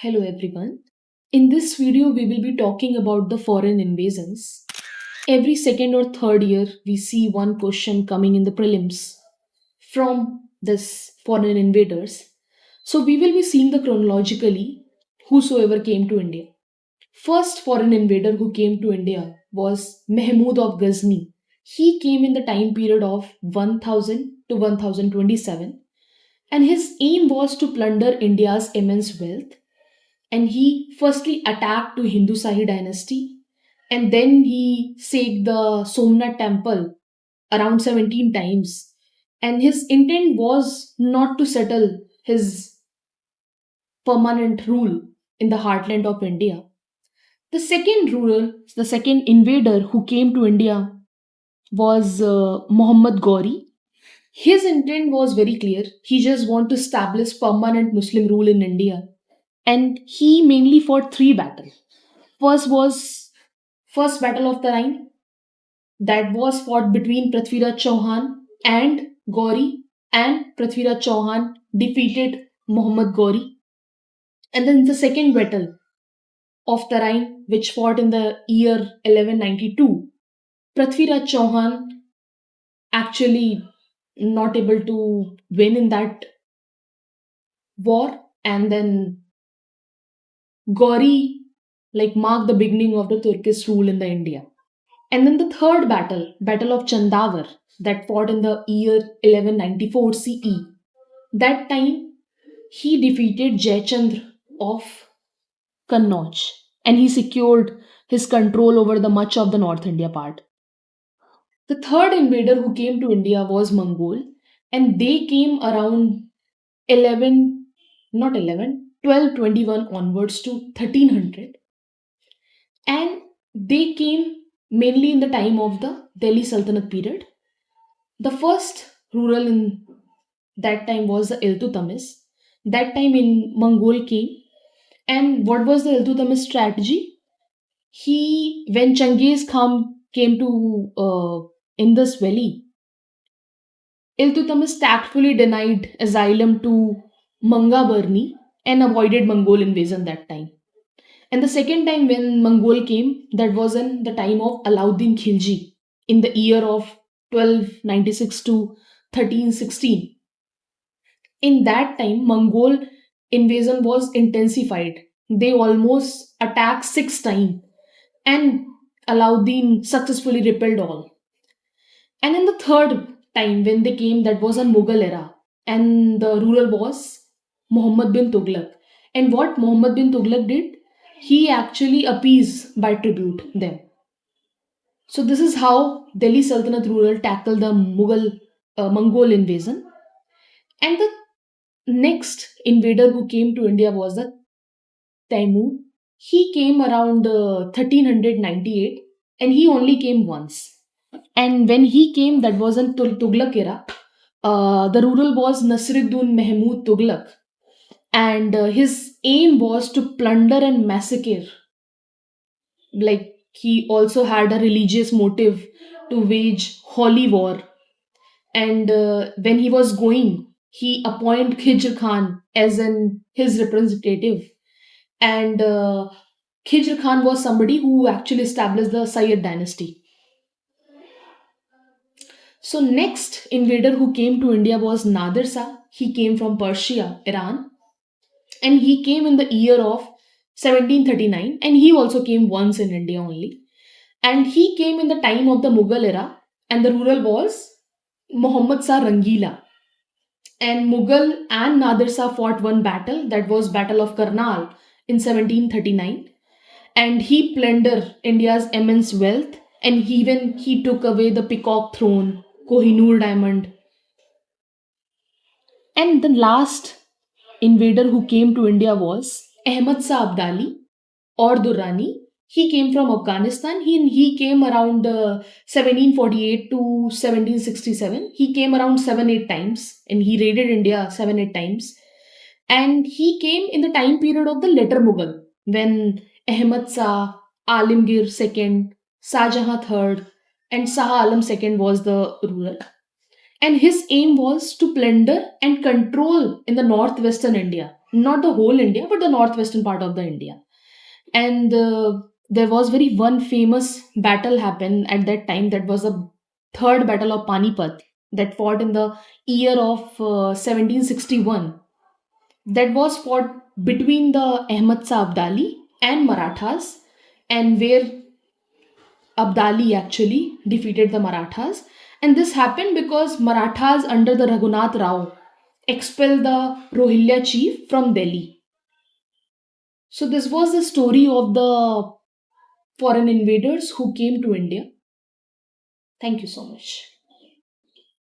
Hello everyone. In this video, we will be talking about the foreign invasions. Every second or third year, we see one question coming in the prelims from this foreign invaders. So we will be seeing the chronologically whosoever came to India. First foreign invader who came to India was Mahmud of Ghazni. He came in the time period of 1000 to 1027 and his aim was to plunder India's immense wealth, and he firstly attacked to Hindu Sahi dynasty, and then he sacked the Somnath temple around 17 times. And his intent was not to settle his permanent rule in the heartland of India. The second invader who came to India was Muhammad Ghori. His intent was very clear. He just wanted to establish permanent Muslim rule in India, and he mainly fought three battles. First was First Battle of the Rhine, that was fought between Prithviraj Chauhan and Gauri, and Prithviraj Chauhan defeated Muhammad Gauri. And then the second battle of the Rhine, which fought in the year 1192, Prithviraj Chauhan actually not able to win in that war, and then Gauri marked the beginning of the Turkish rule in the India. And then the third battle, Battle of Chandavar, that fought in the year 1194 CE. That time he defeated Jayachandra of Kannauj, and he secured his control over the much of the North India part. The third invader who came to India was Mongol, and they came around 11, not 11, 1221 onwards to 1300, and they came mainly in the time of the Delhi Sultanate period. The first ruler in that time was the Iltutmish. That time in Mongol came, and what was the Iltutmish strategy? When Changiz Khan came to Indus Valley, Iltutmish tactfully denied asylum to Mangabarni and avoided Mongol invasion that time. And the second time when Mongol came, that was in the time of Alauddin Khilji in the year of 1296 to 1316. In that time, Mongol invasion was intensified. They almost attacked six times, and Alauddin successfully repelled all. And in the third time when they came, that was in Mughal era, and the ruler was Muhammad bin Tughlaq. And what Muhammad bin Tughlaq did, he actually appeased by tribute them. So this is how Delhi Sultanate ruler tackled the Mongol invasion. And the next invader who came to India was the Taimur. He came around 1398, and he only came once. And when he came, that was in Tughlaq era. The ruler was Nasruddin Mahmud Tughlaq, and his aim was to plunder and massacre. He also had a religious motive to wage holy war. And when he was going, he appointed Khijr Khan as his representative, and Khijr Khan was somebody who actually established the Sayyid dynasty. So next invader who came to India was Nadir Shah. He came from Persia, Iran, and he came in the year of 1739, and he also came once in India only. And he came in the time of the Mughal era, and the ruler was Muhammad Shah Rangila. And Mughal and Nadir Shah fought one battle, that was Battle of Karnal in 1739, and he plundered India's immense wealth, and he took away the peacock throne, Kohinoor diamond. And the last invader who came to India was Ahmad Shah Abdali or Durrani. He came from Afghanistan. He came around 1748 to 1767. He came around 7 8 times, and he raided India 7 8 times. And he came in the time period of the later Mughal, when Ahmad Shah, Alimgir II, Shah Jahan III, and Shah Alam II was the ruler. And his aim was to plunder and control in the northwestern India, not the whole India, but the northwestern part of the India. And there was very one famous battle happened at that time. That was the third battle of Panipat, that fought in the year of 1761. That was fought between the Ahmad Shah Abdali and Marathas, and where Abdali actually defeated the Marathas. And this happened because Marathas under the Raghunath Rao expelled the Rohilla chief from Delhi. So this was the story of the foreign invaders who came to India. Thank you so much.